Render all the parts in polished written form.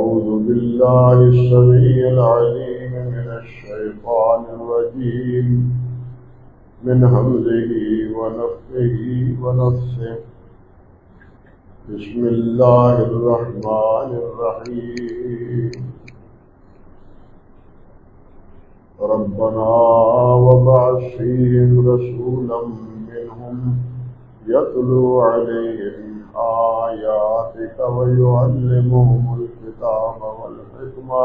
أعوذ بالله السميع العليم من الشيطان الرجيم من همزه ونفخه ونفثه بسم الله الرحمن الرحيم ربنا وابعث فيهم رسولا منهم يتلو عليهم آياتك ويعلمهم الكتاب والحكمة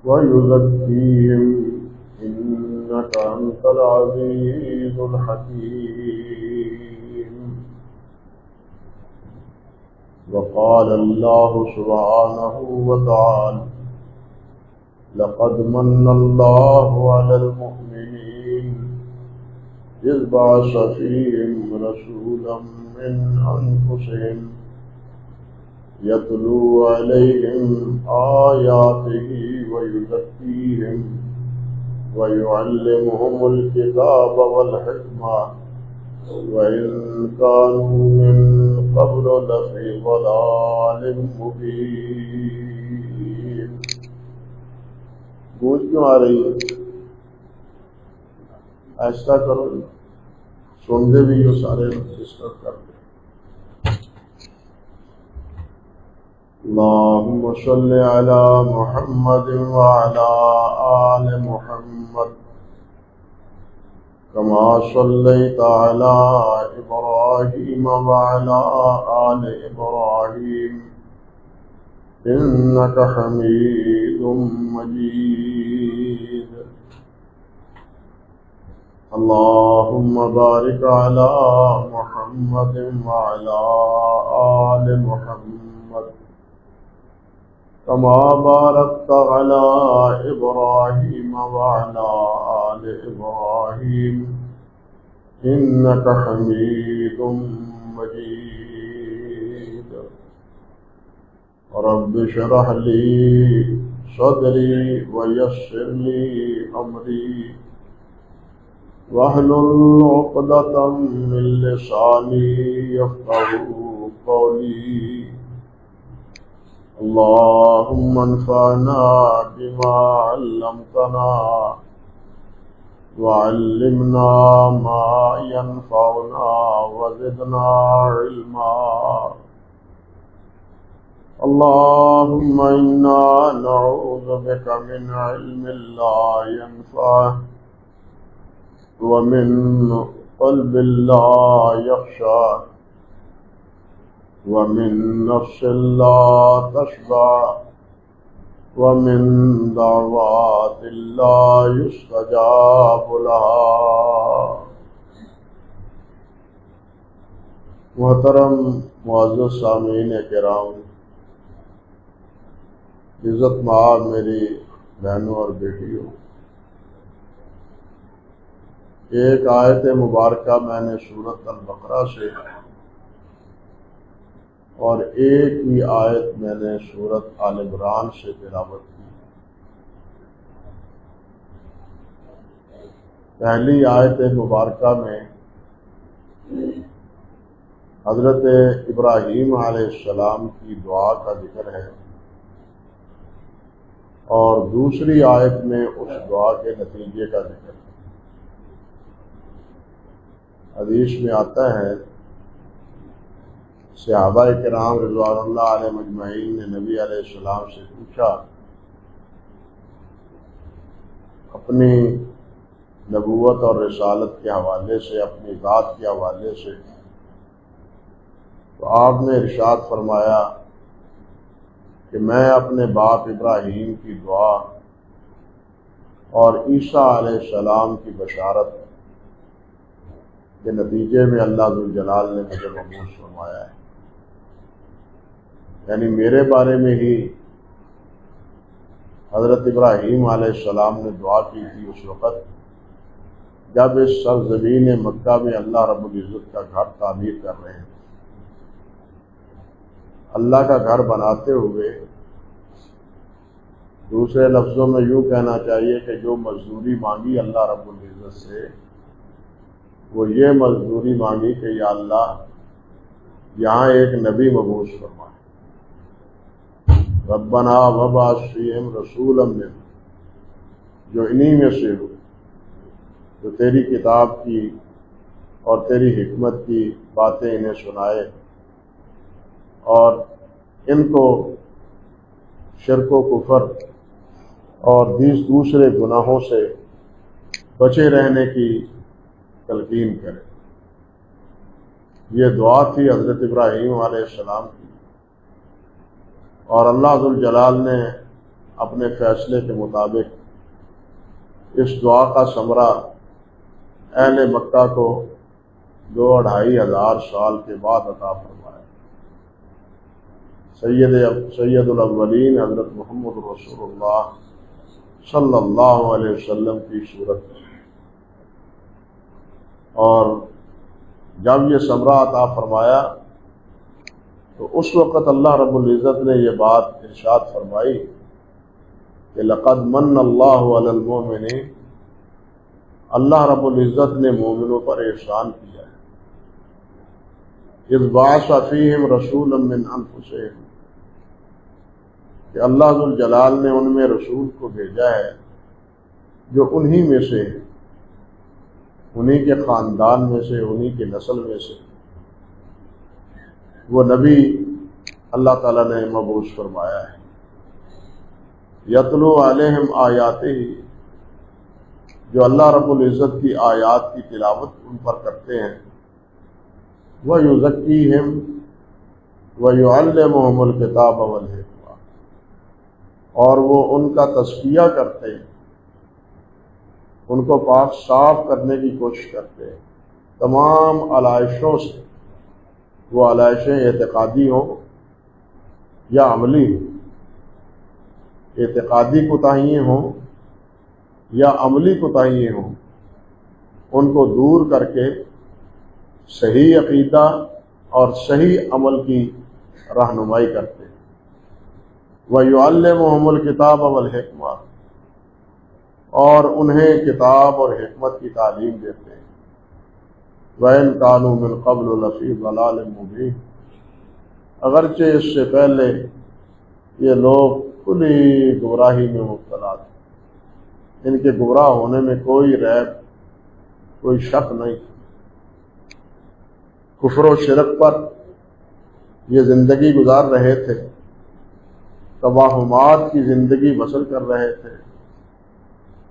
ويزكيهم إنك أنت العزيز الحكيم. وقال الله سبحانه وتعالى لقد من الله على المؤمنين إذ بعث فيهم رسولا من أنفسهم يتلو عليهم آياته ويزكيهم ويعلمهم الكتاب والحكمة وإن كانوا من قبل لفي ضلال مبين. گونج کیوں آ رہی ہے؟ ایسا کرو سنتے بھی ہو سارے ڈسکس کرتے. اللهم صل على محمد وعلى آل محمد كما صليت على إبراهيم وعلى آل إبراهيم إنك حميد مجيد. اللهم بارك على محمد وعلى آل محمد كما باركت على إبراهيم وعلى آل إبراهيم إنك حميد مجيد. رب اشرح لي صدري ويسر لي أمري واحلل عقدة من لساني يفقهوا قولي. اللهم انفعنا بما علمتنا وعلمنا ما ينفعنا وزدنا علما. اللهم إنا نعوذ بك من علم لا ينفع ومن قلب لا يخشى ومن نفس لا تشبع ومن دعوات لا يستجاب لها. محترم معزز سامعین کرام، عزت مآب میری بہنوں اور بیٹیوں، ایک آیت مبارکہ میں نے سورۃ البقرہ سے اور ایک ہی آیت میں نے سورۃ آل عمران سے تلاوت کی. پہلی آیت مبارکہ میں حضرت ابراہیم علیہ السلام کی دعا کا ذکر ہے اور دوسری آیت میں اس دعا کے نتیجے کا ذکر ہے. حدیث میں آتا ہے صحابہ کرام رضوان اللہ علیہ مجمعین نے نبی علیہ السلام سے پوچھا اپنی نبوت اور رسالت کے حوالے سے، اپنی ذات کے حوالے سے، تو آپ نے ارشاد فرمایا کہ میں اپنے باپ ابراہیم کی دعا اور عیسیٰ علیہ السلام کی بشارت کے نتیجے میں اللہ ذوالجلال نے مجھے مبعوث فرمایا ہے. یعنی میرے بارے میں ہی حضرت ابراہیم علیہ السلام نے دعا کی تھی اس وقت جب اس سرزمین مکہ میں اللہ رب العزت کا گھر تعمیر کر رہے ہیں. اللہ کا گھر بناتے ہوئے دوسرے لفظوں میں یوں کہنا چاہیے کہ جو مزدوری مانگی اللہ رب العزت سے، وہ یہ مزدوری مانگی کہ یا اللہ یہاں ایک نبی مبعوث فرمائے. ربنا وبعث فیہم رسولا منہم، جو انہی میں سے ہو جو تیری کتاب کی اور تیری حکمت کی باتیں انہیں سنائے اور ان کو شرک و کفر اور دوسرے گناہوں سے بچے رہنے کی تلقین کرے۔ یہ دعا تھی حضرت ابراہیم علیہ السلام کی، اور اللہ ذوالجلال نے اپنے فیصلے کے مطابق اس دعا کا ثمرہ اہل مکہ کو 2,500 سال کے بعد عطا فرمایا۔ سید الاولین حضرت محمد رسول اللہ صلی اللہ علیہ وسلم کی صورت میں، اور جب یہ ثمرہ عطا فرمایا تو اس وقت اللہ رب العزت نے یہ بات ارشاد فرمائی کہ لقد من اللہ علی المؤمنین، اللہ رب العزت نے مومنوں پر احسان کیا ہے، اذ بعث فیہم رسولا من انفسہم، کہ اللہ ذوالجلال نے ان میں رسول کو بھیجا ہے جو انہی میں سے ہے، انہی کے خاندان میں سے، انہی کے نسل میں سے وہ نبی اللہ تعالیٰ نے مبعوث فرمایا ہے۔ یتلو علیہم آیاتہ، جو اللہ رب العزت کی آیات کی تلاوت ان پر کرتے ہیں، وَيُزَكِّيهِمْ وَيُعَلِّمُهُمُ الْكِتَابَ وَالْحِکمَةَ، اور وہ ان کا تزکیہ کرتے ہیں، ان کو پاک صاف کرنے کی کوشش کرتے ہیں تمام علائشوں سے، وہ علائشیں اعتقادی ہوں یا عملی ہوں، اعتقادی کوتاہیاں ہوں یا عملی کوتاہیاں ہوں، ان کو دور کر کے صحیح عقیدہ اور صحیح عمل کی رہنمائی کرتے ہیں۔ وَيُعَلِّمُهُمُ الْكِتَابَ وَالْحِکْمَةَ، اور انہیں کتاب اور حکمت کی تعلیم دیتے ہیں۔ وَإِنْ كَانُوا مِنْ قَبْلُ لَفِي ضَلَالٍ مُبِينٍ، اگرچہ اس سے پہلے یہ لوگ کھلی گمراہی میں مبتلا تھے، ان کے گمراہ ہونے میں کوئی ریب، کوئی شک نہیں، کفر و شرک پر یہ زندگی گزار رہے تھے، توہمات کی زندگی بسر کر رہے تھے،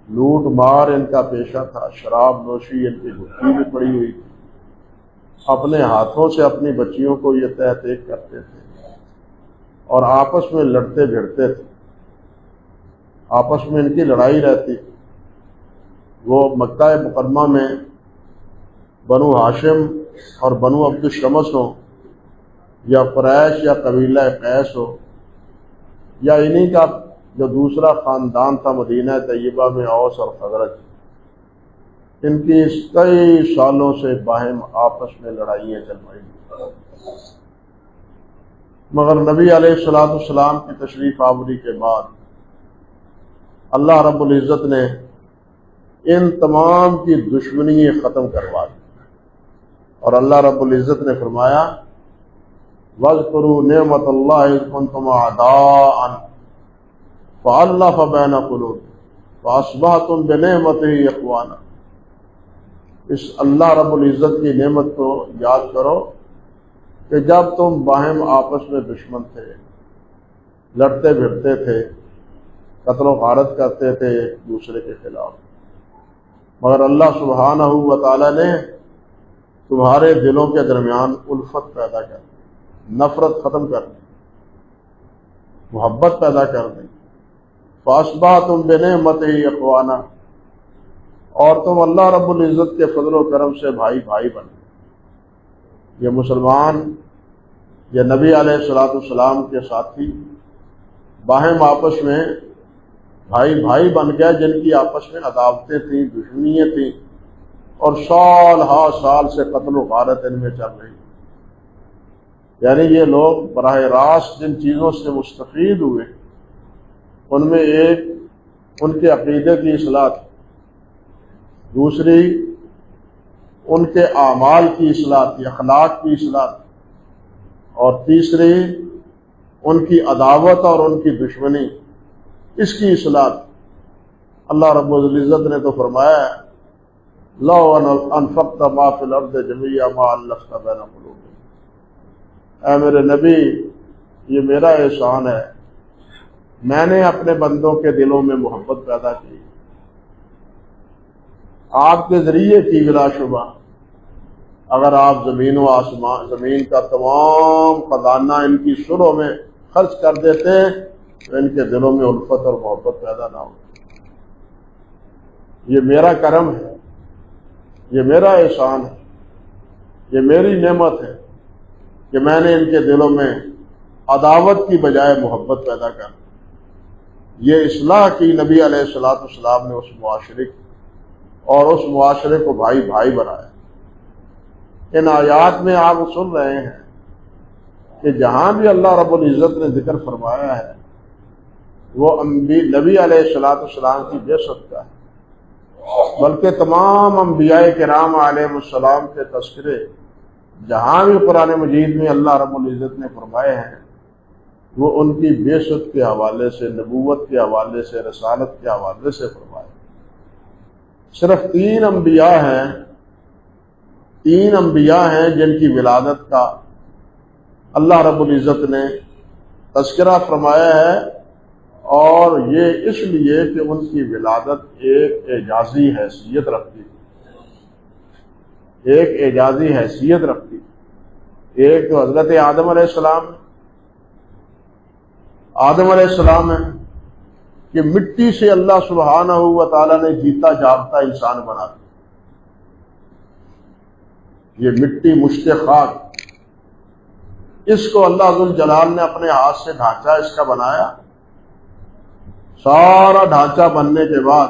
لوٹ مار ان کا پیشہ تھا، شراب نوشی ان کی گھٹی میں پڑی ہوئی تھی، اپنے ہاتھوں سے اپنی بچیوں کو یہ تہ تیک کرتے تھے اور آپس میں لڑتے بھیڑتے تھے، آپس میں ان کی لڑائی رہتی۔ وہ مکہ مکرمہ میں بنو ہاشم اور بنو عبد الشمس ہو، یا قریش یا قبیلہ قیس ہو، یا انہی کا جو دوسرا خاندان تھا مدینہ طیبہ میں اوس اور خزرج، ان کی کئی سالوں سے باہم آپس میں لڑائیاں چل رہی ہیں، مگر نبی علیہ السلام کی تشریف آوری کے بعد اللہ رب العزت نے ان تمام کی دشمنی ختم کروا دی، اور اللہ رب العزت نے فرمایا وَاذْكُرُوا نِعْمَةَ اللَّهِ إِذْ كُنْتُمْ أَعْدَاءً فَأَلَّفَ بَيْنَ قُلُوبِكُمْ فَأَصْبَحْتُمْ بِنِعْمَتِهِ إِخْوَانًا، اس اللہ رب العزت کی نعمت کو یاد کرو کہ جب تم باہم آپس میں دشمن تھے، لڑتے بھڑتے تھے، قتل و غارت کرتے تھے ایک دوسرے کے خلاف، مگر اللہ سبحانہ و تعالی نے تمہارے دلوں کے درمیان الفت پیدا کر دی، نفرت ختم کر دی، محبت پیدا کر دی۔ فَأَصْبَحْتُمْ بِنِعْمَتِهِ إِخْوَانًا، اور تم اللہ رب العزت کے فضل و کرم سے بھائی بھائی بن گئے۔ یہ مسلمان، یہ نبی علیہ السلام کے ساتھی باہم آپس میں بھائی بھائی بن گئے، جن کی آپس میں عداوتیں تھیں، دشمنیاں تھیں، اور سال ہا سال سے قتل و غارت ان میں چل رہی۔ یعنی یہ لوگ براہ راست جن چیزوں سے مستفید ہوئے، ان میں ایک ان کے عقیدے کی اصلاح تھی، دوسری ان کے اعمال کی اصلاح تھی، اخلاق کی اصلاح تھی، اور تیسری ان کی عداوت اور ان کی دشمنی، اس کی اصلاح۔ اللہ رب العزت نے تو فرمایا ہے لو انفقت ما فی الارض جميعا ما الفت بین قلوبہم، اے میرے نبی یہ میرا احسان ہے، میں نے اپنے بندوں کے دلوں میں محبت پیدا کی، آپ کے ذریعے کی بلا شبہ اگر آپ زمین و آسمان، زمین کا تمام خزانہ ان کی سروں میں خرچ کر دیتے تو ان کے دلوں میں الفت اور محبت پیدا نہ ہو۔ یہ میرا کرم ہے، یہ میرا احسان ہے، یہ میری نعمت ہے کہ میں نے ان کے دلوں میں عداوت کی بجائے محبت پیدا کر یہ اصلاح کی نبی علیہ الصلوۃ والسلام نے اس معاشرے کی، اور اس معاشرے کو بھائی بھائی بنایا۔ ان آیات میں آپ سن رہے ہیں کہ جہاں بھی اللہ رب العزت نے ذکر فرمایا ہے وہ نبی علیہ الصلوۃ والسلام کی بعثت کا ہے، بلکہ تمام انبیاء کرام علیہ السلام کے تذکرے جہاں بھی قرآن مجید میں اللہ رب العزت نے فرمائے ہیں وہ ان کی بعثت کے حوالے سے، نبوت کے حوالے سے، رسالت کے حوالے سے فرمائے۔ صرف تین انبیاء ہیں جن کی ولادت کا اللہ رب العزت نے تذکرہ فرمایا ہے، اور یہ اس لیے کہ ان کی ولادت ایک اعجازی حیثیت رکھتی، ایک اعجازی حیثیت رکھتی۔ ایک تو حضرت آدم علیہ السلام ہے کہ مٹی سے اللہ سبحانہ و تعالیٰ نے جیتا جاگتا انسان بنا دیا۔ یہ مٹی مشت خاک، اس کو اللہ ذوالجلال نے اپنے ہاتھ سے ڈھانچہ اس کا بنایا۔ سارا ڈھانچہ بننے کے بعد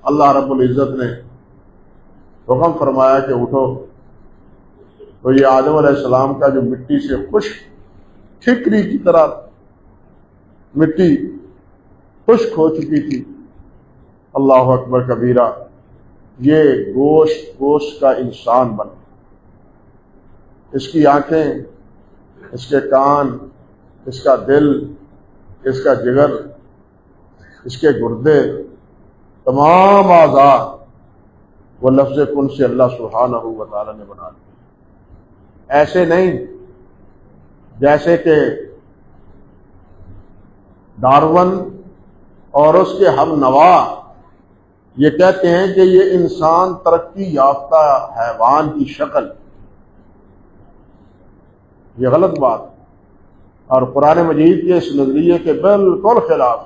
اللہ رب العزت نے حکم فرمایا کہ اٹھو، تو یہ آدم علیہ السلام کا جو مٹی سے خشک ٹھیکری کی طرح مٹی خشک ہو چکی تھی، اللہ اکبر کبیرہ، یہ گوشت کا انسان بنا۔ اس کی آنکھیں، اس کے کان، اس کا دل، اس کا جگر، اس کے گردے، تمام اعضاء وہ لفظ کن سے اللہ سبحانہ و تعالیٰ نے بنا دیا۔ ایسے نہیں جیسے کہ ڈارون اور اس کے ہم نوا یہ کہتے ہیں کہ یہ انسان ترقی یافتہ حیوان کی شکل، یہ غلط بات، اور قرآن مجید کے اس نظریے کے بالکل خلاف۔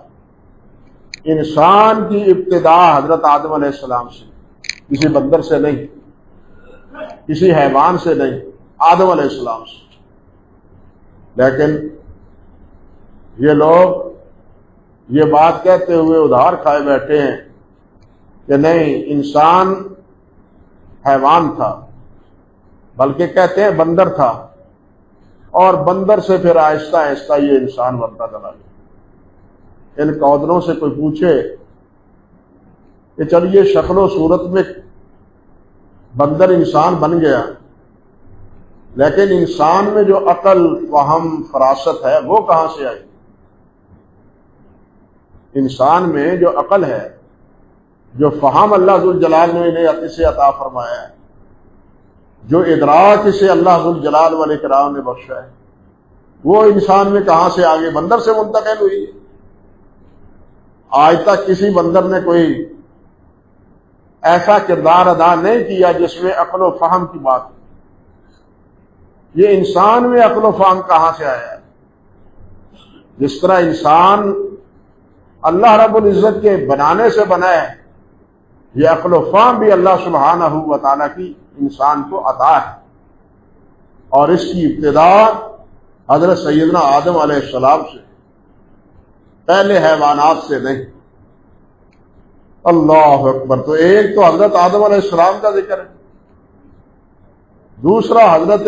انسان کی ابتدا حضرت آدم علیہ السلام سے، کسی بندر سے نہیں، کسی حیوان سے نہیں، آدم علیہ السلام سے۔ لیکن یہ لوگ یہ بات کہتے ہوئے ادھار کھائے بیٹھے ہیں کہ نہیں انسان حیوان تھا، بلکہ کہتے ہیں بندر تھا، اور بندر سے پھر آہستہ آہستہ یہ انسان بنتا چلا گیا۔ ان کودروں سے کوئی پوچھے کہ چلیے شکل و صورت میں بندر انسان بن گیا، لیکن انسان میں جو عقل، فہم، فراست ہے وہ کہاں سے آئی؟ انسان میں جو عقل ہے، جو فہم اللہ ذوالجلال نے انہیں اسے عطا فرمایا ہے، جو ادراک اسے اللہ ذوالجلال والاکرام نے بخشا ہے، وہ انسان میں کہاں سے آگے بندر سے منتقل ہوئی ہے۔ آج تک کسی بندر نے کوئی ایسا کردار ادا نہیں کیا جس میں عقل و فہم کی بات ہو۔ یہ انسان میں عقل و فہم کہاں سے آیا ہے؟ جس طرح انسان اللہ رب العزت کے بنانے سے بنا ہے، یہ عقل و فہم بھی اللہ سبحانہ و تعالیٰ کی انسان کو عطا ہے، اور اس کی ابتدا حضرت سیدنا آدم علیہ السلام سے، پہلے حیوانات سے نہیں۔ اللہ اکبر۔ تو ایک تو حضرت آدم علیہ السلام کا ذکر ہے، دوسرا حضرت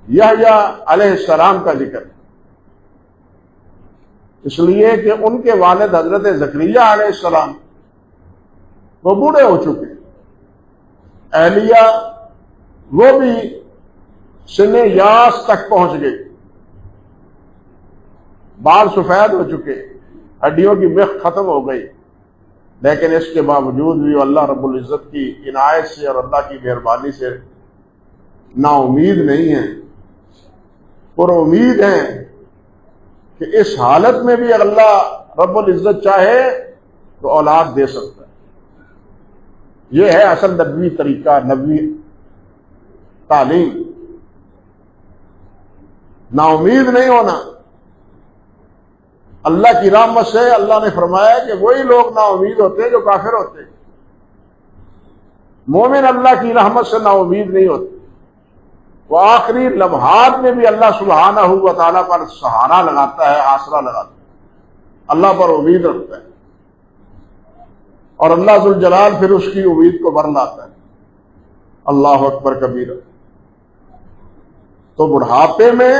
یحییٰ علیہ السلام کا ذکر ہے، اس لیے کہ ان کے والد حضرت زکریا علیہ السلام وہ بوڑھے ہو چکے، اہلیہ وہ بھی سن یاس تک پہنچ گئی، بال سفید ہو چکے، ہڈیوں کی میخ ختم ہو گئی، لیکن اس کے باوجود بھی اللہ رب العزت کی عنایت سے اور اللہ کی مہربانی سے نا امید نہیں ہیں، پر امید ہیں کہ اس حالت میں بھی اللہ رب العزت چاہے تو اولاد دے سکتا ہے۔ یہ ہے اصل نبوی طریقہ، نبوی تعلیم، نا امید نہیں ہونا۔ اللہ کی رحمت سے اللہ نے فرمایا کہ وہی لوگ نا امید ہوتے ہیں جو کافر ہوتے ہیں، مومن اللہ کی رحمت سے نا امید نہیں ہوتے، وہ آخری لمحات میں بھی اللہ سبحانہ و تعالیٰ پر سہارا لگاتا ہے، آسرا لگاتا ہے، اللہ پر امید رکھتا ہے، اور اللہ ذوالجلال پھر اس کی امید کو بر لاتا ہے۔ اللہ اکبر کبیرہ۔ تو بڑھاپے میں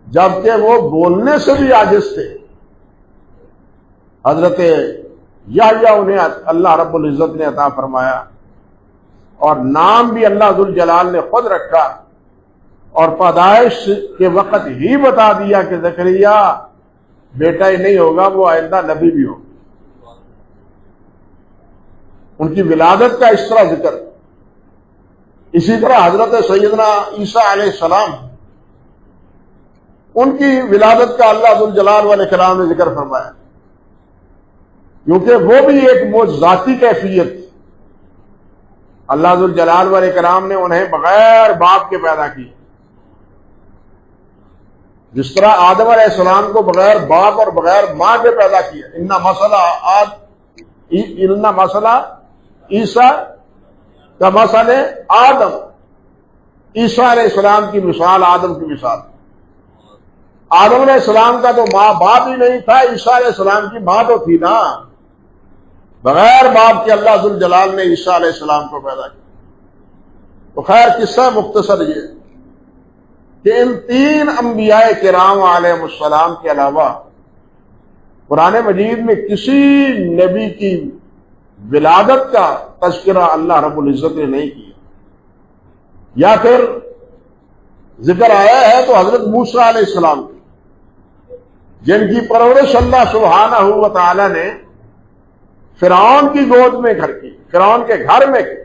جبکہ وہ بولنے سے بھی عاجز تھے، حضرت یحییٰ انہیں اللہ رب العزت نے عطا فرمایا، اور نام بھی اللہ ذوالجلال نے خود رکھا، اور پیدائش کے وقت ہی بتا دیا کہ زکریا بیٹا ہی نہیں ہوگا، وہ آئندہ نبی بھی ہوگا۔ ان کی ولادت کا اس طرح ذکر۔ اسی طرح حضرت سیدنا عیسیٰ علیہ السلام، ان کی ولادت کا اللہ ذوالجلال والاکرام نے ذکر فرمایا، کیونکہ وہ بھی ایک معجزاتی کیفیت تھی۔ اللہ ذوالجلال والاکرام نے انہیں بغیر باپ کے پیدا کیا، جس طرح آدم علیہ السلام کو بغیر باپ اور بغیر ماں کے پیدا کیا۔ ان مسئلہ عیسیٰ کا مسئلہ آدم، عیسیٰ علیہ السلام کی مثال آدم کی مثال۔ آدم علیہ السلام کا تو ماں باپ ہی نہیں تھا، عیسیٰ علیہ السلام کی ماں تو تھی نا۔ بغیر باپ کے اللہ ذوالجلال نے عیسیٰ علیہ السلام کو پیدا کیا۔ تو خیر قصہ مختصر یہ کہ ان تین انبیاء کرام علیہ السلام کے علاوہ قرآن مجید میں کسی نبی کی ولادت کا تذکرہ اللہ رب العزت نے نہیں کیا، یا پھر ذکر آیا ہے تو حضرت موسیٰ علیہ السلام کی، جن کی پرورش اللہ سبحانہ و تعالی نے فرعون کی گود میں گھر کی، فرعون کے گھر میں کی۔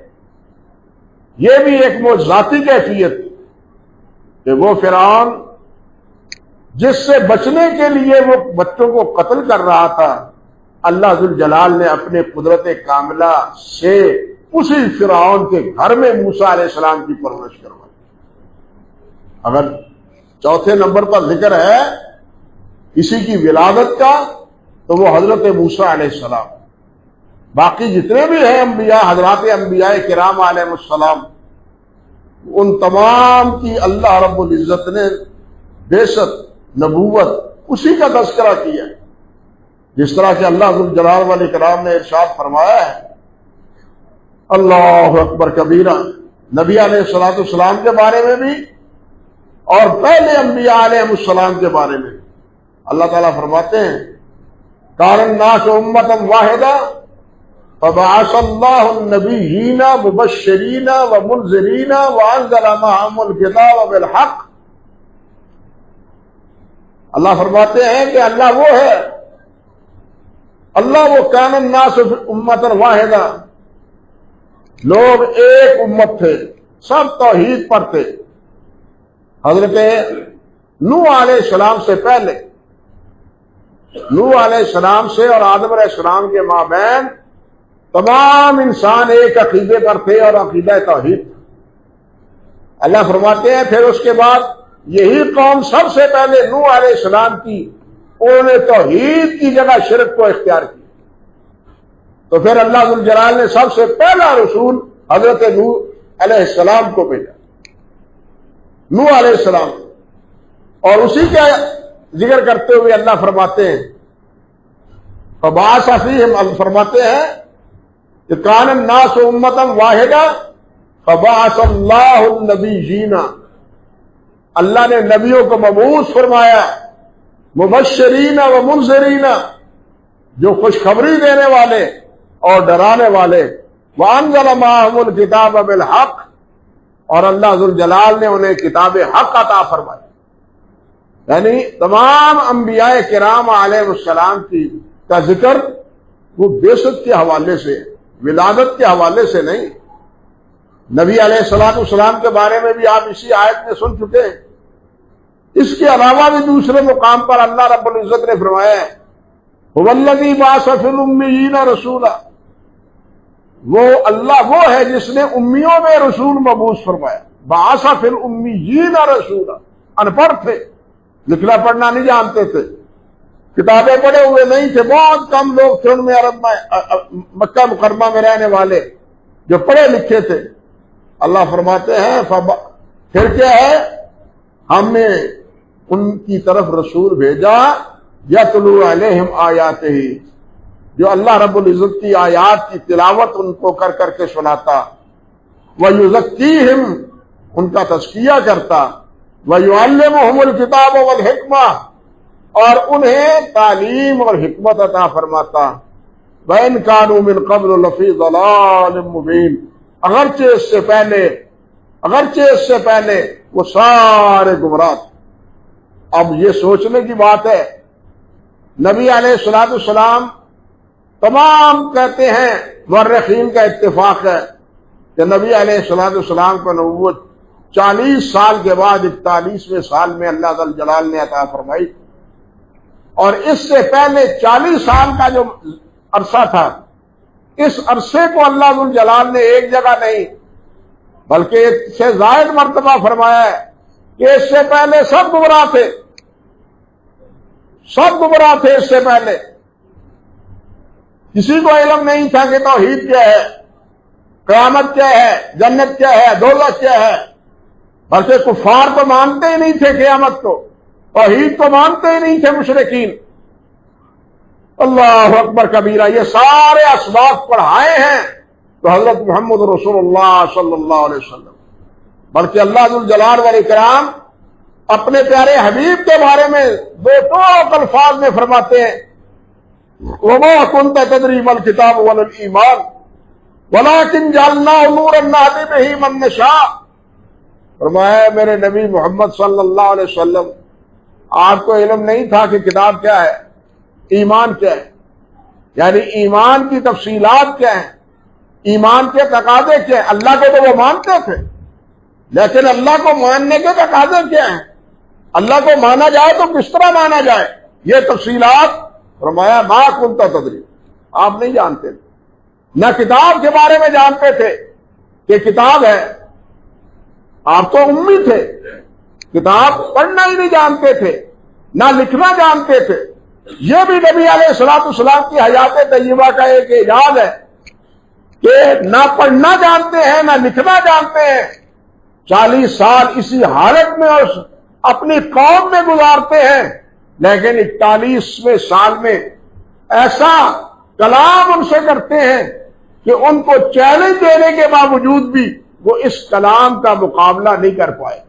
یہ بھی ایک معجزاتی کیفیت تھی کہ وہ فرعون جس سے بچنے کے لیے وہ بچوں کو قتل کر رہا تھا، اللہ ذوالجلال نے اپنے قدرت کاملہ سے اسی فرعون کے گھر میں موسیٰ علیہ السلام کی پرورش کروائی۔ اگر چوتھے نمبر پر ذکر ہے کسی کی ولادت کا تو وہ حضرت موسیٰ علیہ السلام۔ باقی جتنے بھی ہیں انبیاء، حضرات انبیاء کرام علیہ السلام، ان تمام کی اللہ رب العزت نے بعثت، نبوت اسی کا تذکرہ کیا ہے، جس طرح کہ اللہ ذوالجلال والاکرام نے ارشاد فرمایا ہے، اللہ اکبر کبیرہ، نبی علیہ السلام کے بارے میں بھی اور پہلے انبیاء علیہ السلام کے بارے میں اللہ تعالیٰ فرماتے ہیں، کان الناس امۃ واحدہ فبعث اللہ النبیین مبشرین ومنذرین وانزل معهم الکتاب بالحق۔ اللہ فرماتے ہیں کہ اللہ وہ ہے، اللہ وہ کان الناس امۃ واحدہ، لوگ ایک امت تھے، سب توحید پر تھے۔ حضرت نوح علیہ السلام سے پہلے، نوح علیہ السلام سے اور آدم علیہ السلام کے مابین تمام انسان ایک عقیدے پر تھے اور عقیدہ توحید تھا۔ اللہ فرماتے ہیں پھر اس کے بعد یہی قوم سب سے پہلے نوح علیہ السلام کی، انہوں نے توحید کی جگہ شرک کو اختیار کیا، تو پھر اللہ ذوالجلال نے سب سے پہلا رسول حضرت نوح علیہ السلام کو بھیجا، نوح علیہ السلام، اور اسی کا ذکر کرتے ہوئے اللہ فرماتے ہیں فبعث فیہم، فرماتے ہیں کہ کان الناس امۃ واحدہ فبعث اللہ النبیین، اللہ نے نبیوں کو مبعوث فرمایا، مبشرین و منذرین، جو خوشخبری دینے والے اور ڈرانے والے، وانزل معهم الکتاب بالحق، اور اللہ ذوالجلال نے انہیں کتاب حق عطا فرمائی۔ یعنی تمام انبیاء کرام علیہ السلام کی کا ذکر وہ بعثت کے حوالے سے، ولادت کے حوالے سے نہیں۔ نبی علیہ السلام کے بارے میں بھی آپ اسی آیت میں سن چکے ہیں۔ اس کے علاوہ بھی دوسرے مقام پر اللہ رب العزت نے فرمایا ہے هو الذی بعث فی الامیین رسولا، وہ اللہ وہ ہے جس نے امیوں میں رسول مبعوث فرمایا۔ بعث فی الامیین رسولا، ان پڑھ تھے، لکھنا پڑھنا نہیں جانتے تھے، کتابیں پڑھے ہوئے نہیں تھے، بہت کم لوگ تھے ان میں عرب میں مکہ مکرمہ میں رہنے والے جو پڑھے لکھے تھے۔ اللہ فرماتے ہیں پھر کیا ہے، ہم نے ان کی طرف رسول بھیجا یتلو علیہم آیاتہ، جو اللہ رب العزت کی آیات کی تلاوت ان کو کر کر کے سناتا، ویزکیہم، ان کا تزکیہ کرتا، ویعلمہم الکتاب والحکمہ، اور انہیں تعلیم اور حکمت عطا فرماتا، وَإِن كَانُوا مِن قَبْلُ لَفِي ضَلَالٍ مُبِينٍ، اگرچہ اس سے پہلے وہ سارے گمراہ تھے۔ اب یہ سوچنے کی بات ہے، نبی علیہ السلام تمام کہتے ہیں، مورخین کا اتفاق ہے کہ نبی علیہ السلام کو نبوت 40 سال کے بعد 41ویں سال میں اللہ ذل جلال نے عطا فرمائی، اور اس سے پہلے 40 سال کا جو عرصہ تھا، اس عرصے کو اللہ ذل جلال نے ایک جگہ نہیں بلکہ ایک سے زائد مرتبہ فرمایا ہے کہ اس سے پہلے سب گمراہ تھے، سب گمراہ تھے۔ اس سے پہلے کسی کو علم نہیں تھا کہ توحید کیا ہے، قیامت کیا ہے، جنت کیا ہے، دوزخ کیا ہے، بلکہ کفار تو مانتے ہی نہیں تھے قیامت کو، توحید کو مانتے ہی نہیں تھے مشرکین۔ اللہ اکبر کبیرہ، یہ سارے اسباب پڑھائے ہیں تو حضرت محمد رسول اللہ صلی اللہ علیہ وسلم، بلکہ اللہ ذو الجلال والاکرام اپنے پیارے حبیب کے بارے میں بے ٹوک الفاظ میں فرماتے ہیں وَمَا كُنْتَ تَدْرِي مَا الْكِتَابُ وَلَا الْإِيمَانُ وَلَكِنْ جَعَلْنَاهُ نُورًا نَهْدِي بِهِ مَن نَّشَاءُ۔ فرمایا میرے نبی محمد صلی اللہ علیہ وسلم، آپ کو علم نہیں تھا کہ کتاب کیا ہے، ایمان کیا ہے، یعنی ایمان کی تفصیلات کیا ہیں، ایمان کے تقاضے کیا ہیں۔ اللہ کو تو وہ مانتے تھے، لیکن اللہ کو ماننے کے تقاضے کیا ہیں، اللہ کو مانا جائے تو کس طرح مانا جائے، یہ تفصیلات فرمایا ما کنت تدری، آپ نہیں جانتے تھے، نہ کتاب کے بارے میں جانتے تھے کہ کتاب ہے، آپ تو امی تھے، کتاب پڑھنا ہی نہیں جانتے تھے، نہ لکھنا جانتے تھے۔ یہ بھی نبی علیہ السلام کی حیات طیبہ کا ایک اعجاز ہے کہ نہ پڑھنا جانتے ہیں نہ لکھنا جانتے ہیں، 40 سال اسی حالت میں اور اپنی قوم میں گزارتے ہیں، لیکن 41ویں سال میں ایسا کلام ان سے کرتے ہیں کہ ان کو چیلنج دینے کے باوجود بھی وہ اس کلام کا مقابلہ نہیں کر پائے،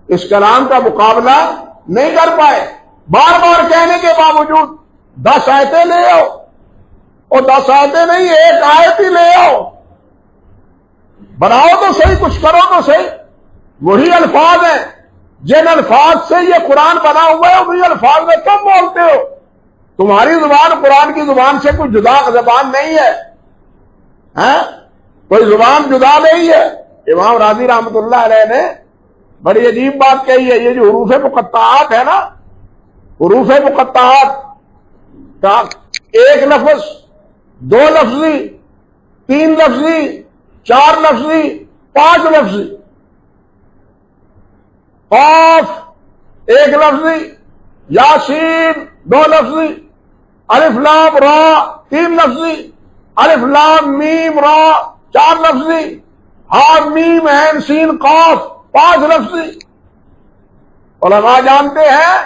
اس کلام کا مقابلہ نہیں کر پائے۔ بار بار کہنے کے باوجود 10 آیتیں لے آؤ، اور 10 آیتیں نہیں، ایک آیت ہی لے آؤ، بناؤ تو صحیح، کچھ کرو تو صحیح۔ وہی الفاظ ہیں جن الفاظ سے یہ قرآن بنا ہوا ہے، وہی الفاظ میں تم بولتے ہو، تمہاری زبان قرآن کی زبان سے کوئی جدا زبان نہیں ہے، کوئی زبان جدا نہیں ہے۔ امام راضی رحمۃ اللہ علیہ نے بڑی عجیب بات کہی ہے، یہ جو حروف مقطعات ہے نا، حروف مقطعات کا ایک لفظ، 2 لفظی، 3 لفظی، 4 لفظی، 5 لفظی، قاف 1 لفظی، یاسین 2 لفظی، الف لام را 3 لفظی، الف لام میم را 4 لفظی، ہا میم عین سین قاف 5 لفظی۔ علماء جانتے ہیں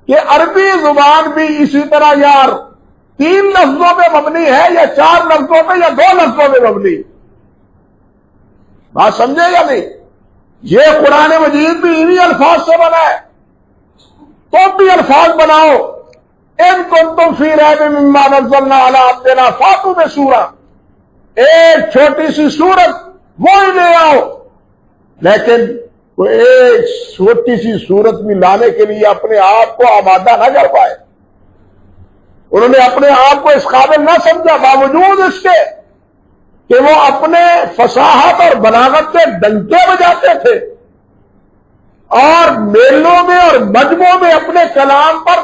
کہ عربی زبان بھی اسی طرح یار 3 لفظوں پہ مبنی ہے یا 4 لفظوں پہ یا 2 لفظوں پہ مبنی، بات سمجھے یا نہیں؟ یہ قرآن مجید بھی انہی الفاظ سے بنا ہے، تم بھی الفاظ بناؤ، ان کنتم فی ریب مما نزلنا علی عبدنا فاتوا بسورہ، ایک چھوٹی سی سورت وہی لے آؤ، لیکن وہ ایک چھوٹی سی صورت بھی لانے کے لیے اپنے آپ کو آمادہ نہ کر پائے. انہوں نے اپنے آپ کو اس قابل نہ سمجھا، باوجود اس کے کہ وہ اپنے فصاحت اور بلاغت سے ڈنکے بجاتے تھے اور میلوں میں اور مجمعوں میں اپنے کلام پر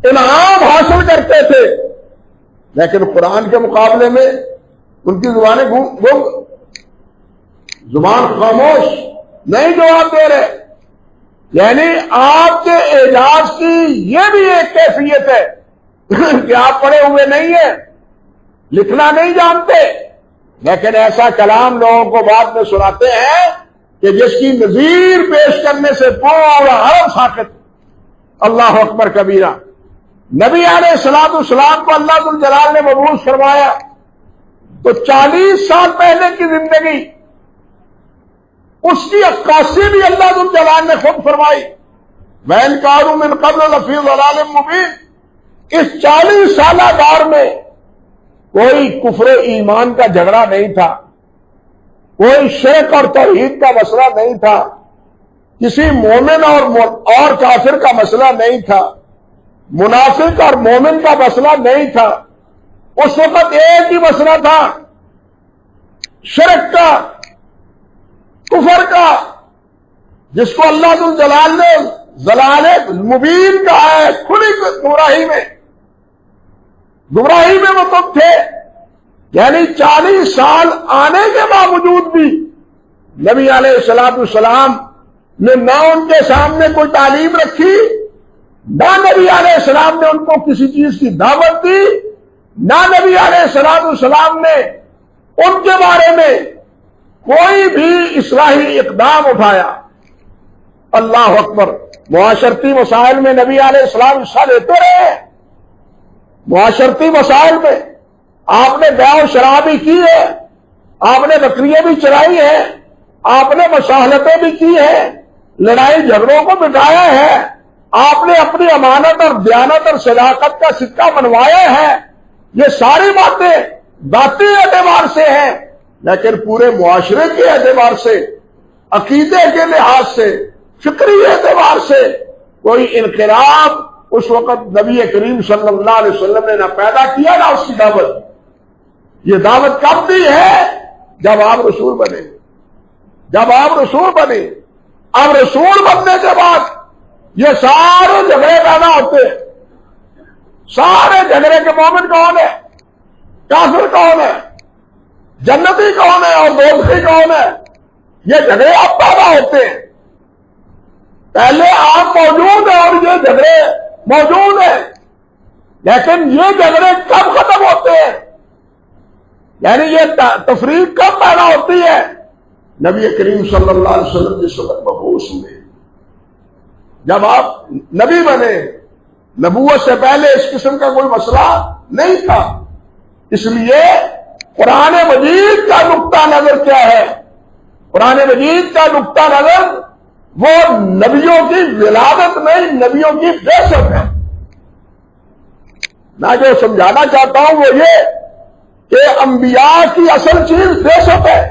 انعام حاصل کرتے تھے، لیکن قرآن کے مقابلے میں ان کی زبانیں گم، زبان خاموش، نہیں جواب دے رہے. یعنی آپ کے اعجاز کی یہ بھی ایک کیفیت ہے کہ آپ پڑھے ہوئے نہیں ہیں، لکھنا نہیں جانتے، لیکن ایسا کلام لوگوں کو بعد میں سناتے ہیں کہ جس کی نظیر پیش کرنے سے پورا عرب ساکت. اللہ اکبر کبیرہ. نبی علیہ السلام کو اللہ ذو الجلال نے مبعوث فرمایا تو 40 سال پہلے کی زندگی، اس کی عکاسی بھی اللہ ذو الجلال نے خود فرمائی. وَإِنْ كَانُوا مِنْ قَبْلُ لَفِي ضَلَالٍ مُبِينٍ. اس 40 سالہ دور میں کوئی کفر ایمان کا جھگڑا نہیں تھا، کوئی شرک اور توحید کا مسئلہ نہیں تھا، کسی مومن اور کافر کا مسئلہ نہیں تھا، منافق اور مومن کا مسئلہ نہیں تھا. اس وقت ایک ہی مسئلہ تھا، شرک کا، کفر کا، جس کو اللہ ذو الجلال نے ضلال مبین کہا ہے. کھلی گمراہی میں وہ تم تھے. یعنی 40 سال آنے کے باوجود بھی نبی علیہ السلام نے نہ ان کے سامنے کوئی تعلیم رکھی، نہ نبی علیہ السلام نے ان کو کسی چیز کی دعوت دی، نہ نبی علیہ السلام نے ان کے بارے میں کوئی بھی اصلاحی اقدام اٹھایا. اللہ اکبر. معاشرتی مسائل میں نبی علیہ السلام حصہ لیتے رہے. معاشرتی مسائل میں آپ نے بیع و شرابی کی ہے، آپ نے بکریاں بھی چرائی ہیں، آپ نے مصالحتیں بھی کی ہیں، لڑائی جھگڑوں کو مٹایا ہے، آپ نے اپنی امانت اور دیانت اور صداقت کا سکہ بنوایا ہے. یہ ساری باتیں ذاتی اعتبار سے ہیں، لیکن پورے معاشرے کے اعتبار سے، عقیدے کے لحاظ سے، فکری اعتبار سے کوئی انقلاب اس وقت نبی کریم صلی اللہ علیہ وسلم نے نہ پیدا کیا نہ اس کی دعوت. یہ دعوت کب دی ہے؟ جب آپ رسول بنے. جب آپ رسول بنے. اب رسول بننے کے بعد یہ سارے جھگڑے پیدا ہوتے ہیں. سارے جھگڑے کے مومن کون ہے، کافر کون ہے، جنتی کون ہے اور دوزخی کون ہے، یہ جھگڑے اب پیدا ہوتے ہیں. پہلے آپ موجود ہیں اور یہ جھگڑے موجود ہیں، لیکن یہ جھگڑے کب ختم ہوتے ہیں؟ یعنی یہ تفریق کب پیدا ہوتی ہے؟ نبی کریم صلی اللہ علیہ وسلم جس وقت مبعوث ہوئے، جب آپ نبی بنے. نبوت سے پہلے اس قسم کا کوئی مسئلہ نہیں تھا. اس لیے قرآن مجید کا نقطہ نظر کیا ہے؟ قرآن مجید کا نقطہ نظر وہ نبیوں کی ولادت نہیں، نبیوں کی بعثت ہے. میں جو سمجھانا چاہتا ہوں وہ یہ کہ انبیاء کی اصل چیز بعثت ہے.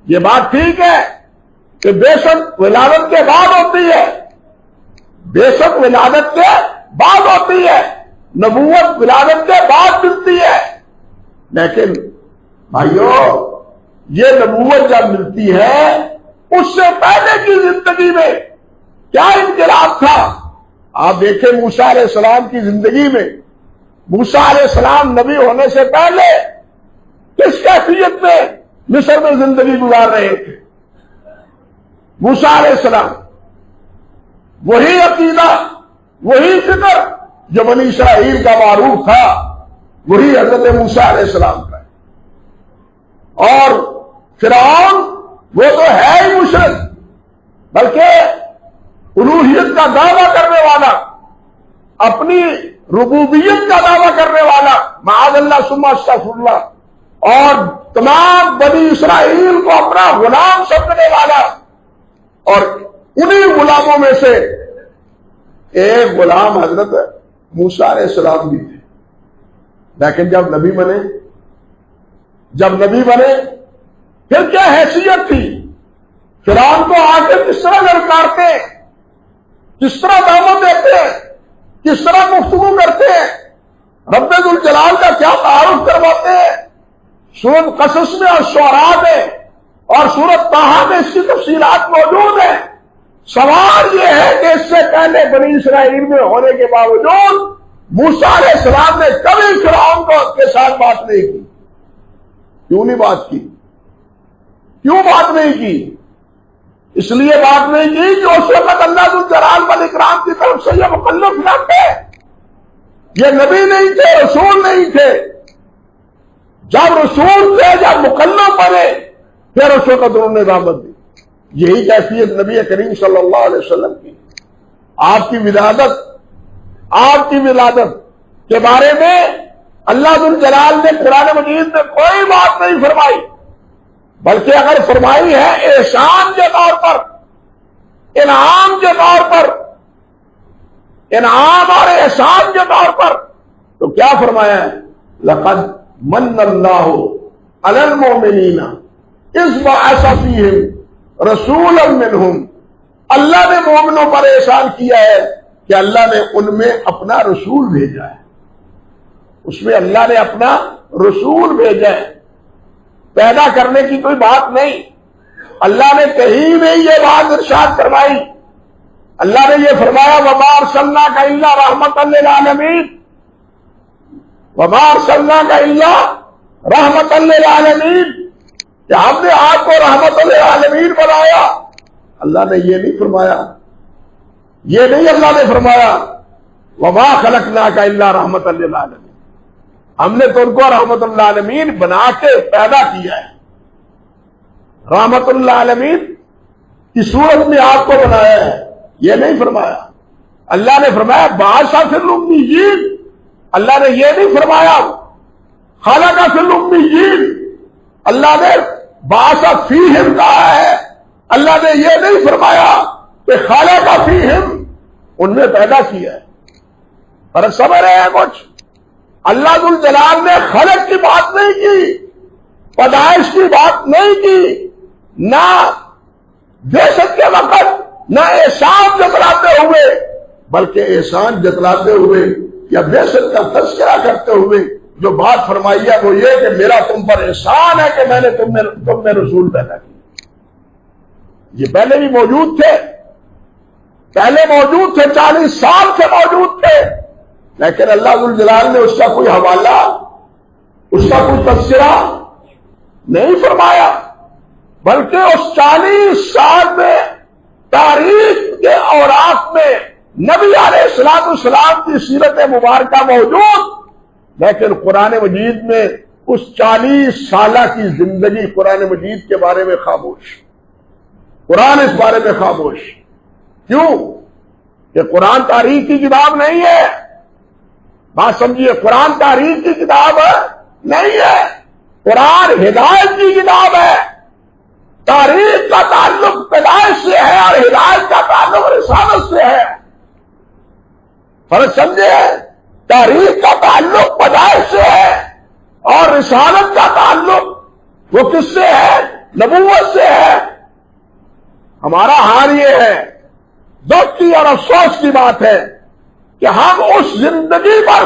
یہ بات ٹھیک ہے کہ بعثت ولادت کے بعد ہوتی ہے، بعثت ولادت کے بعد ہوتی ہے، نبوت ولادت کے بعد ملتی ہے. لیکن بھائیو، یہ نبوت جب ملتی ہے اس سے پہلے کی زندگی میں کیا انقلاب تھا. آپ دیکھیں موسیٰ علیہ السلام کی زندگی میں، موسیٰ علیہ السلام نبی ہونے سے پہلے کس کیفیت میں مصر میں زندگی گزار رہے تھے. موسیٰ علیہ السلام وہی عقیدہ، وہی فکر جو بنی اسرائیل کا معروف تھا، وہی حضرت موسیٰ علیہ السلام کا. اور فرعون وہ تو ہے ہی مشرک، بلکہ الوہیت کا دعویٰ کرنے والا، اپنی ربوبیت کا دعویٰ کرنے والا، معاذ اللہ ثم استغفر اللہ، اور تمام بنی اسرائیل کو اپنا غلام سمجھنے والا. اور انہی غلاموں میں سے ایک غلام حضرت موسیٰ علیہ السلام بھی تھے. لیکن جب نبی بنے پھر کیا حیثیت تھی؟ فرعون کو آ کے کس طرح للکارتے، کس طرح دعوت دیتے، کس طرح گفتگو کرتے ہیں، رب ذوالجلال کا کیا تعارف کرواتے ہیں۔ سورۃ قصص میں اور شعراء میں اور سورۃ طٰہٰ میں اس کی تفصیلات موجود ہیں۔ سوال یہ ہے کہ اس سے پہلے بنی اسرائیل میں ہونے کے باوجود موسیٰ علیہ السلام نے کبھی فرعون کے ساتھ بات نہیں کی۔ کیوں نہیں بات کی؟ کیوں بات نہیں کی؟ اس لیے بات نہیں کی کہ اس وقت اللہ ذوالجلال والاکرام کی طرف سے یہ مکلف نہ تھے، یہ نبی نہیں تھے، رسول نہیں تھے۔ جب رسول تھے، جب مکلف بنے، پھر اس وقت انہوں نے دعوت دی۔ یہی کیفیت نبی کریم صلی اللہ علیہ وسلم کی۔ آپ کی ولادت کے بارے میں اللہ ذوالجلال نے قرآن مجید میں کوئی بات نہیں فرمائی، بلکہ اگر فرمائی ہے احسان کے طور پر، انعام کے طور پر، انعام اور احسان کے طور پر، تو کیا فرمایا ہے؟ لقد من اللہ علی المؤمنین اذ بعث فیہم رسولا منہم۔ اللہ نے مومنوں پر احسان کیا ہے کہ اللہ نے ان میں اپنا رسول بھیجا ہے، اس میں اللہ نے اپنا رسول بھیجا ہے۔ پیدا کرنے کی کوئی بات نہیں، اللہ نے کہیں بھی یہ بات ارشاد فرمائی۔ اللہ نے یہ فرمایا وَمَا أَرْسَلْنَاكَ إِلَّا رَحْمَةً لِّلْعَالَمِينَ، وَمَا أَرْسَلْنَاكَ إِلَّا رَحْمَةً لِّلْعَالَمِينَ، کہ ہم نے آپ کو رحمت للعالمین بنایا۔ اللہ نے یہ نہیں فرمایا، یہ نہیں اللہ نے فرمایا وَمَا خَلَقْنَاكَ إِلَّا رَحْمَةً لِّلْعَالَمِينَ، ہم نے تو ان کو رحمت للعالمین بنا کے پیدا کیا ہے، رحمت للعالمین کی صورت میں آپ کو بنایا ہے، یہ نہیں فرمایا۔ اللہ نے فرمایا بعث فی الامیین، اللہ نے یہ نہیں فرمایا خلق فی الامیین، اللہ نے بعث فیہم کہا ہے، اللہ نے یہ نہیں فرمایا کہ خلق فیہم، ان میں پیدا کیا ہے۔ پر سمجھ رہے ہیں کچھ؟ اللہ ذوالجلال نے خلق کی بات نہیں کی، پیدائش کی بات نہیں کی، نہ بعثت کے وقت، نہ احسان جتلاتے ہوئے، بلکہ احسان جتلاتے ہوئے یا بعثت کا تذکرہ کرتے ہوئے جو بات فرمائی ہے وہ یہ کہ میرا تم پر احسان ہے کہ میں نے تم میں رسول پیدا کیا۔ یہ پہلے بھی موجود تھے، پہلے موجود تھے، 40 سال سے موجود تھے، لیکن اللہ ذوالجلال نے اس کا کوئی حوالہ، اس کا کوئی تذکرہ نہیں فرمایا، بلکہ اس 40 سال میں تاریخ کے اوراق میں نبی علیہ السلام کی سیرت مبارکہ موجود، لیکن قرآن مجید میں اس 40 سالہ کی زندگی قرآن مجید کے بارے میں خاموش، قرآن اس بارے میں خاموش۔ کیوں؟ کہ قرآن تاریخ کی کتاب نہیں ہے، بات سمجھیے، قرآن تاریخ کی کتاب نہیں ہے، قرآن ہدایت کی کتاب ہے۔ تاریخ کا تعلق پیدائش سے ہے اور ہدایت کا تعلق رسالت سے ہے۔ فرق سمجھے؟ تاریخ کا تعلق پیدائش سے ہے اور رسالت کا تعلق وہ کس سے ہے؟ نبوت سے ہے۔ ہمارا حال یہ ہے، دکھ کی اور افسوس کی بات ہے کہ ہم اس زندگی پر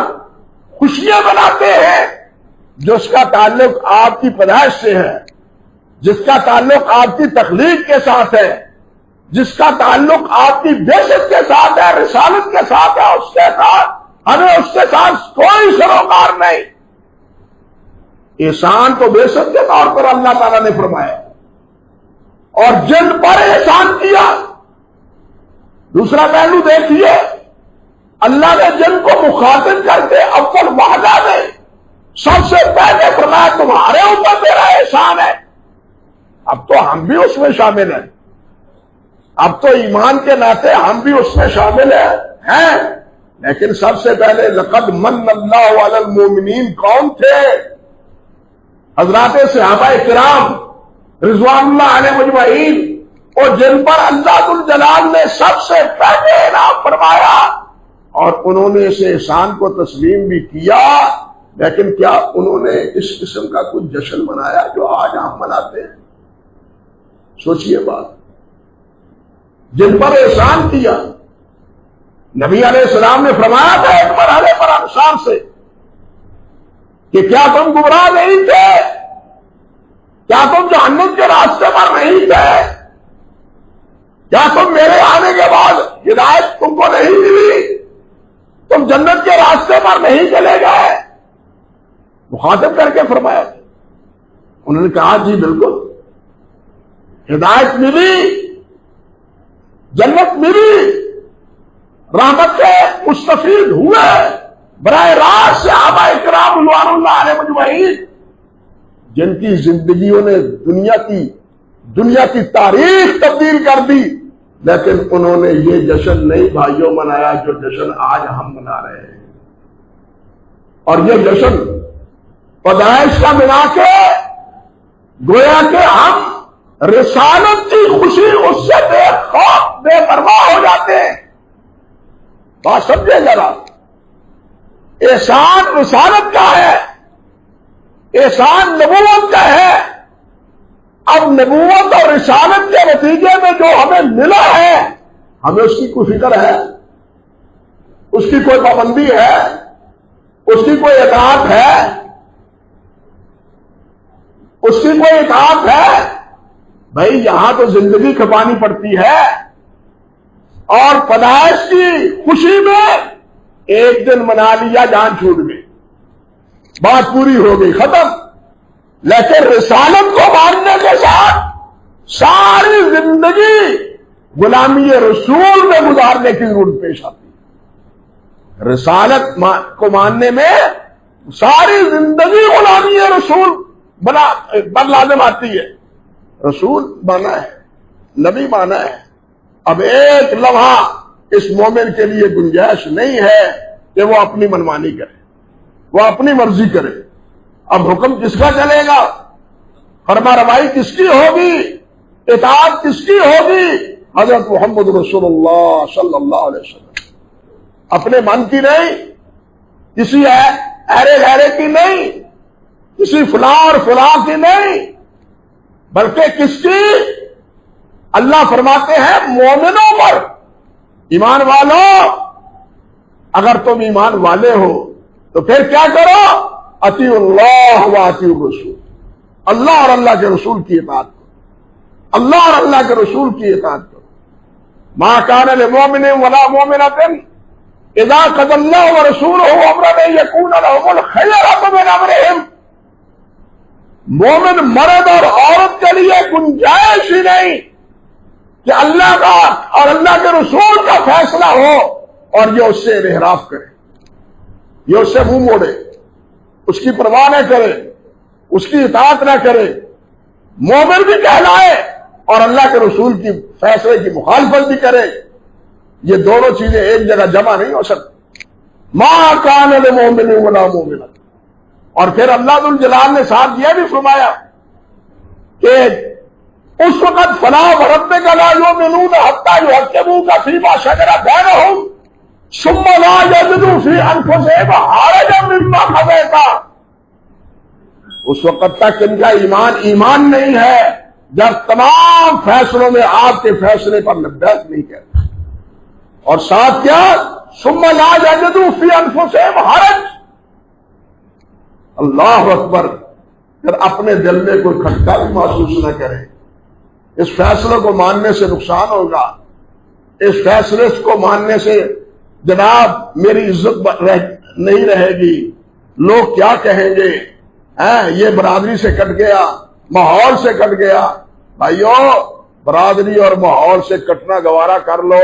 خوشیاں مناتے ہیں جس کا تعلق آپ کی پیدائش سے ہے، جس کا تعلق آپ کی تخلیق کے ساتھ ہے، جس کا تعلق آپ کی بعثت کے ساتھ ہے، رسالت کے ساتھ ہے، اس کے ساتھ ہمیں اس کے ساتھ کوئی سروکار نہیں۔ احسان تو بعثت کے طور پر اللہ تعالیٰ نے فرمایا اور جن پر احسان کیا۔ دوسرا پہلو دیکھیے، اللہ نے جن کو مخاطب کر کے اول وعدہ میں سب سے پہلے فرمایا تمہارے اوپر میرا احسان ہے، اب تو ہم بھی اس میں شامل ہیں، اب تو ایمان کے ناطے ہم بھی اس میں شامل ہیں، لیکن سب سے پہلے لقد من اللہ علی المؤمنین کون تھے؟ حضرات صحابہ کرام رضوان اللہ علیہ مجمعین، اور جن پر اللہ ذوالجلال نے سب سے پہلے انعام فرمایا اور انہوں نے اس احسان کو تسلیم بھی کیا، لیکن کیا انہوں نے اس قسم کا کچھ جشن منایا جو آج ہم مناتے ہیں؟ سوچئے بات۔ جن پر احسان کیا. نبی علیہ السلام نے فرمایا تھا ایک مرحلے پر انصار سے کہ کیا تم گمراہ نہیں تھے؟ کیا تم جہنم کے راستے پر نہیں تھے؟ کیا تم میرے آنے کے بعد ہدایت تم کو نہیں ملی؟ تم جنت کے راستے پر نہیں چلے گئے؟ مخاطب کر کے فرمایا. انہوں نے کہا جی بالکل، ہدایت ملی، جنت ملی، رحمت سے مستفید ہوئے براہ راست صحابہ اکرام رضوان اللہ علیہ مجمعین، جن کی زندگیوں نے دنیا کی تاریخ تبدیل کر دی، لیکن انہوں نے یہ جشن نہیں بھائیوں منایا جو جشن آج ہم منا رہے ہیں. اور یہ جشن پیدائش کا منا کے گویا کہ ہم رسالت کی خوشی اس سے بے خوف بے پرواہ ہو جاتے ہیں. بات سمجھے ذرا، احسان رسالت کا ہے، احسان نبوت کا ہے. اب نبوت اور رسالت کے نتیجے میں جو ہمیں ملا ہے، ہمیں اس کی کوئی فکر ہے؟ اس کی کوئی پابندی ہے؟ اس کی کوئی اطاعت ہے؟ اس کی کوئی اطاعت ہے؟ بھائی یہاں تو زندگی کھپانی پڑتی ہے، اور پیدائش کی خوشی میں ایک دن منا لیا، جان چھوٹ گئی، بات پوری ہو گئی، ختم. لیکن رسالت کو ماننے کے ساتھ ساری زندگی غلامی رسول میں گزارنے کی ضرورت پیش آتی ہے. رسالت کو ماننے میں ساری زندگی غلامی رسول بر لازم آتی ہے. رسول مانا ہے، نبی مانا ہے. اب ایک لمحہ اس مومن کے لیے گنجائش نہیں ہے کہ وہ اپنی منمانی کرے، وہ اپنی مرضی کرے. اب حکم کس کا چلے گا؟ فرما روائی کس کی ہوگی؟ اطاعت کس کی ہوگی؟ حضرت محمد رسول اللہ صلی اللہ علیہ وسلم. اپنے من کی نہیں، کسی ایرے غیرے کی نہیں، کسی فلاں اور فلاں کی نہیں، بلکہ کس کی؟ اللہ فرماتے ہیں مومنوں پر، ایمان والوں اگر تم ایمان والے ہو تو پھر کیا کرو؟ اطیعوا اللہ و اطیعوا الرسول. اللہ اور اللہ کے رسول کی اطاعت کرو، اللہ اور اللہ کے رسول کی اطاعت کرو. ما کان لمؤمن ولا مؤمنۃ اذا قضى الله ورسوله امرا ان يكون لهم الخيرة من امرهم. مومن مرد اور عورت کے لیے گنجائش ہی نہیں کہ اللہ کا اور اللہ کے رسول کا فیصلہ ہو اور یہ اس سے انحراف کرے، یہ اس سے منہ موڑے، اس کی پرواہ نہ کرے، اس کی اطاعت نہ کرے. مومن بھی کہلائے اور اللہ کے رسول کی فیصلے کی مخالفت بھی کرے. یہ دونوں چیزیں ایک جگہ جمع نہیں ہو سکتی. ما کان لمؤمن ولا مؤمنۃ. اور پھر اللہ ذو الجلال نے ساتھ یہ بھی فرمایا کہ اس وقت فلا وربک لا یؤمنون حتی یحکموک فیما شجر بینہم ثم لا یجدوا فی انفسہم حرجا مما قضیت. اس وقت تک ان کا ایمان نہیں ہے جب تمام فیصلوں میں آپ کے فیصلے پر لبیک نہیں کہتے. اور ساتھ کیا؟ ثم لا یجدوا فی انفسہم حرج. اللہ اکبر. پھر اپنے دل میں کوئی کھٹکا بھی محسوس نہ کرے. اس فیصلے کو ماننے سے نقصان ہوگا، اس فیصلے کو ماننے سے جناب میری عزت نہیں رہے گی، لوگ کیا کہیں گے، یہ برادری سے کٹ گیا، ماحول سے کٹ گیا. بھائیو برادری اور ماحول سے کٹنا گوارا کر لو،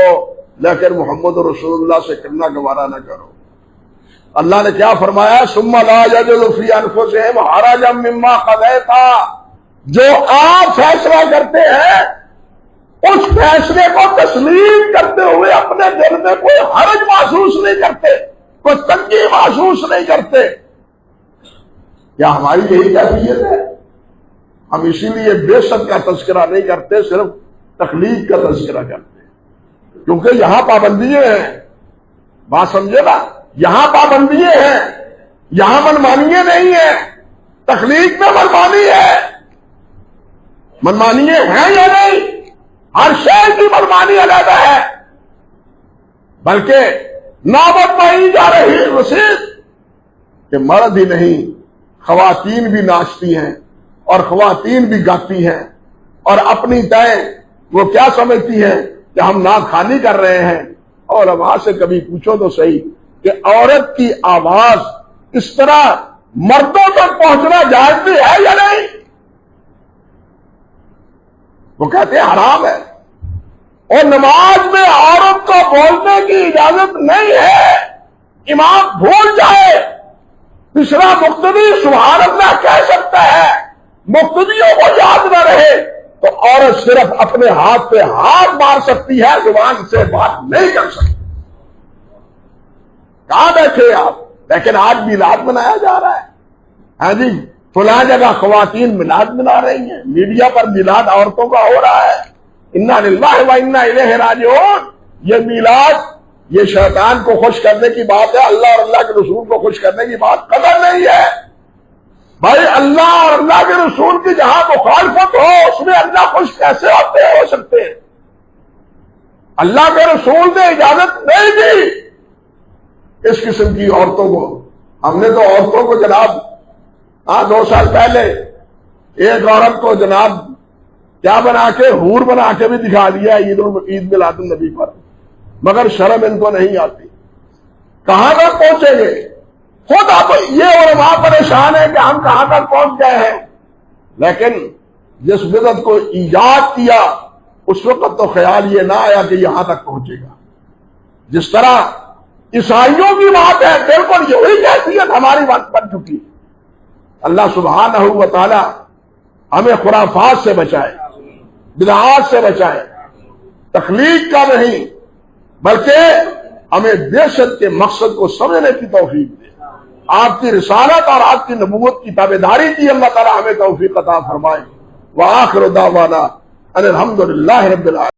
لیکن محمد رسول اللہ سے کٹنا گوارا نہ کرو. اللہ نے کیا فرمایا؟ ثم لا یجدوا فی انفسہم حرجا مما قضیت. جو آپ فیصلہ کرتے ہیں اس فیصلے کو تسلیم کرتے ہوئے اپنے دل میں کوئی حرج محسوس نہیں کرتے، کوئی تنگی محسوس نہیں کرتے. کیا ہماری یہی کیفیت ہے؟ ہم اسی لیے بے شک کا تذکرہ نہیں کرتے، صرف تخلیق کا تذکرہ کرتے ہیں، کیونکہ یہاں پابندیاں ہیں. بات سمجھے نا؟ یہاں پابندیاں ہیں، یہاں منمانیاں نہیں ہیں. تخلیق میں منمانی ہے. منمانیاں ہیں یا نہیں؟ ہر شے کی بدمانی علیحدہ ہے، بلکہ نوبت پائی جا رہی رسید کہ مرد ہی نہیں خواتین بھی ناچتی ہیں اور خواتین بھی گاتی ہیں، اور اپنی طے وہ کیا سمجھتی ہیں کہ ہم ناخوانی کر رہے ہیں۔ اور وہاں سے کبھی پوچھو تو صحیح کہ عورت کی آواز اس طرح مردوں تک پہنچنا جائز بھی ہے یا نہیں؟ وہ کہتے ہیں حرام ہے، اور نماز میں عورت کو بولنے کی اجازت نہیں ہے۔ امام بھول جائے، تیسرا مقتدی سبحان اللہ کہہ سکتا ہے، مقتدیوں کو یاد نہ رہے تو عورت صرف اپنے ہاتھ پہ ہاتھ مار سکتی ہے، زبان سے بات نہیں کر سکتی۔ کہاں بیٹھے آپ؟ لیکن آج میلاد منایا جا رہا ہے، ہاں جی فلاں جگہ خواتین میلاد منا رہی ہیں، میڈیا پر میلاد عورتوں کا ہو رہا ہے۔ انا للہ و انا الیہ راجعون۔ یہ میلاد یہ شیطان کو خوش کرنے کی بات ہے، اللہ اور اللہ کے رسول کو خوش کرنے کی بات قدر نہیں ہے۔ بھائی اللہ اور اللہ کے رسول کی جہاں مخالفت ہو اس میں اللہ خوش کیسے ہو سکتے ہیں؟ اللہ کے رسول نے اجازت نہیں دی اس قسم کی عورتوں کو۔ ہم نے تو عورتوں کو جناب 2 سال پہلے ایک عورت کو جناب کیا بنا کے حور بنا کے بھی دکھا دیا عید میلاد النبی پر، مگر شرم ان کو نہیں آتی۔ کہاں تک پہنچیں گے؟ خود اب یہ علماء پریشان ہے کہ ہم کہاں تک پہنچ گئے ہیں، لیکن جس بدعت کو ایجاد کیا اس وقت تو خیال یہ نہ آیا کہ یہاں تک پہنچے گا۔ جس طرح عیسائیوں کی بات ہے، بالکل یہی کیفیت ہماری بات بن چکی۔ اللہ سبحانہ و تعالی ہمیں خرافات سے بچائے، بدعات سے بچائے، تخلیق کا نہیں بلکہ ہمیں بعثت کے مقصد کو سمجھنے کی توفیق دے۔ آپ کی رسالت اور آپ کی نبوت کی تابعداری کی اللہ تعالی ہمیں توفیق عطا فرمائے۔ وآخر دعوانا ان الحمد للہ رب العالمین۔